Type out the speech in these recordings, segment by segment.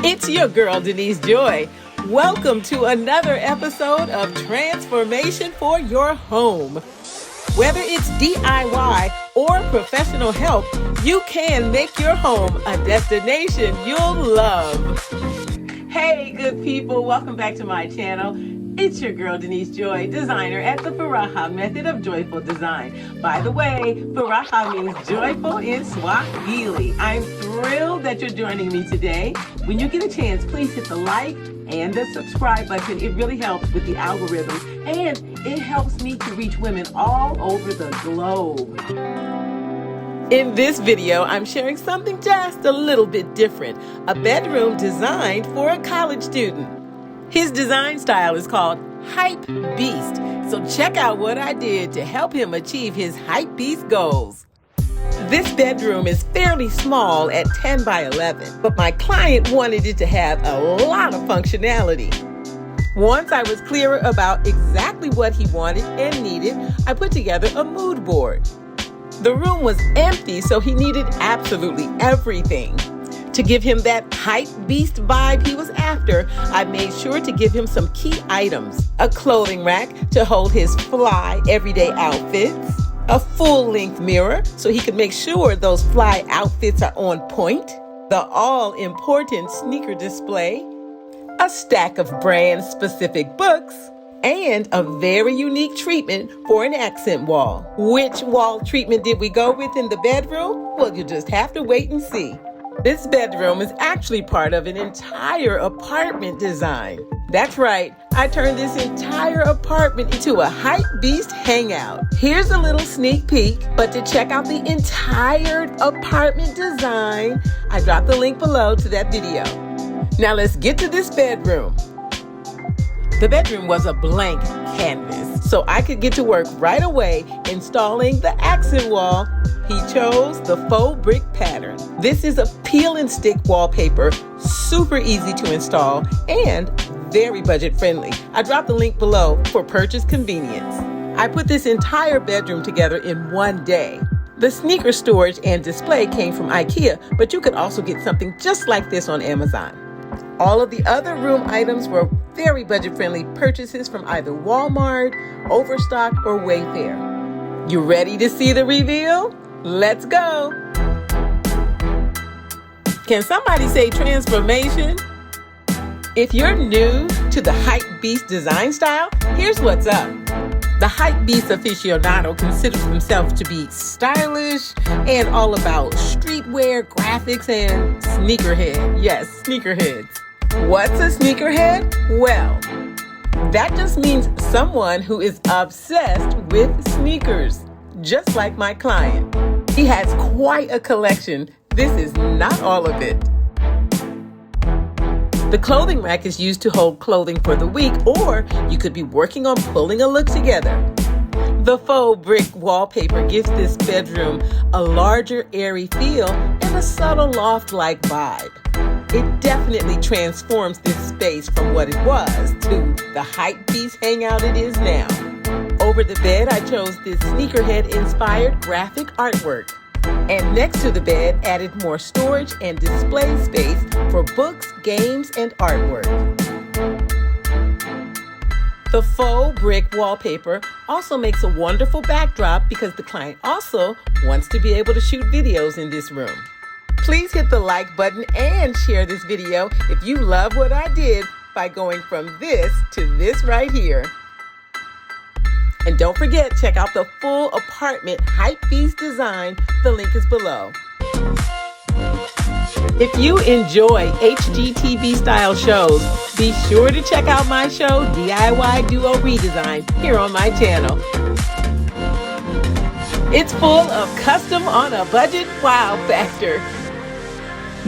It's your girl, Denise Joy. Welcome to another episode of Transformation for Your Home. Whether it's DIY or professional help, you can make your home a destination you'll love. Hey, good people. Welcome back to my channel. It's your girl, Denise Joy, designer at the Faraha Method of Joyful Design. By the way, Faraha means joyful in Swahili. I'm thrilled that you're joining me today. When you get a chance, please hit the like and the subscribe button. It really helps with the algorithm, and it helps me to reach women all over the globe. In this video, I'm sharing something just a little bit different, a bedroom designed for a college student. His design style is called hypebeast, so check out what I did to help him achieve his hypebeast goals. This bedroom is fairly small at 10 by 11, but my client wanted it to have a lot of functionality. Once I was clearer about exactly what he wanted and needed, I put together a mood board. The room was empty, so he needed absolutely everything. To give him that hype beast vibe he was after, I made sure to give him some key items. A clothing rack to hold his fly everyday outfits. A full-length mirror so he could make sure those fly outfits are on point. The all-important sneaker display. A stack of brand-specific books. And a very unique treatment for an accent wall. Which wall treatment did we go with in the bedroom? Well, you'll just have to wait and see. This bedroom is actually part of an entire apartment design. That's right, I turned this entire apartment into a hypebeast hangout. Here's a little sneak peek, but to check out the entire apartment design, I dropped the link below to that video. Now let's get to this bedroom. The bedroom was a blank canvas, so I could get to work right away installing the accent wall. He chose the faux brick pattern. This is a peel and stick wallpaper, super easy to install and very budget friendly. I dropped the link below for purchase convenience. I put this entire bedroom together in one day. The sneaker storage and display came from IKEA, but you could also get something just like this on Amazon. All of the other room items were very budget-friendly purchases from either Walmart, Overstock, or Wayfair. You ready to see the reveal? Let's go! Can somebody say transformation? If you're new to the hypebeast design style, here's what's up. The hypebeast aficionado considers himself to be stylish and all about streetwear, graphics, and sneakerhead. Yes, sneakerheads. What's a sneakerhead? Well, that just means someone who is obsessed with sneakers, just like my client. He has quite a collection. This is not all of it. The clothing rack is used to hold clothing for the week, or you could be working on pulling a look together. The faux brick wallpaper gives this bedroom a larger, airy feel and a subtle loft-like vibe. It definitely transforms this space from what it was to the hypebeast hangout it is now. Over the bed, I chose this sneakerhead-inspired graphic artwork. And next to the bed, added more storage and display space for books, games, and artwork. The faux brick wallpaper also makes a wonderful backdrop because the client also wants to be able to shoot videos in this room. Please hit the like button and share this video if you love what I did by going from this to this right here. And don't forget, check out the full apartment hypebeast design. The link is below. If you enjoy HGTV style shows, be sure to check out my show, DIY Duo Redesign, here on my channel. It's full of custom on a budget wow factor.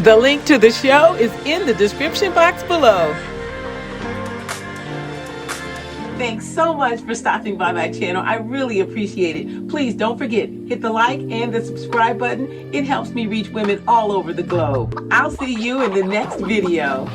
The link to the show is in the description box below. Thanks so much for stopping by my channel. I really appreciate it. Please don't forget, hit the like and the subscribe button. It helps me reach women all over the globe. I'll see you in the next video.